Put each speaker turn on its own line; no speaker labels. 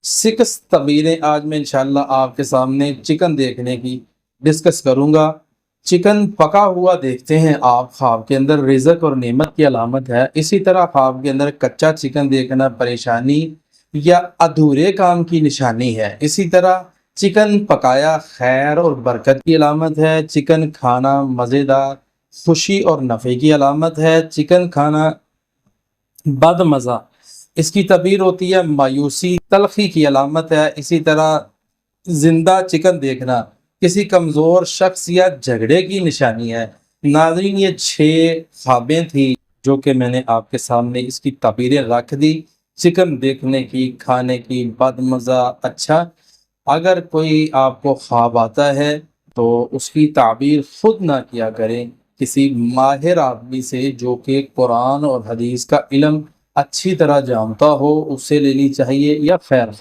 6 तबीरें आज मैं इंशाल्लाह आपके सामने चिकन देखने की डिस्कस करूंगा। चिकन पका हुआ देखते हैं आप, ख्वाब के अंदर रिज़्क और नेमत की अलामत है। इसी तरह ख्वाब के अंदर कच्चा चिकन देखना परेशानी या अधूरे काम की निशानी है। इसी तरह चिकन पकाया खैर और बरकत की अलामत है। चिकन खाना मज़ेदार खुशी और नफ़े की अलामत है। चिकन खाना बद मज़ा इसकी तबीर होती है मायूसी तलखी की अलामत है। इसी तरह जिंदा चिकन देखना किसी कमज़ोर शख्स या झगड़े की निशानी है। नाज़रीन, ये 6 ख्वाबें थी जो कि मैंने आपके सामने इसकी तबीरें रख दी चिकन देखने की, खाने की, बद मज़ा अच्छा। अगर कोई आपको ख्वाब आता है तो उसकी ताबीर खुद ना किया करें, किसी माहिर आदमी से जो कि कुरान और हदीस का इल्म अच्छी तरह जानता हो उससे लेनी चाहिए या खैर खास।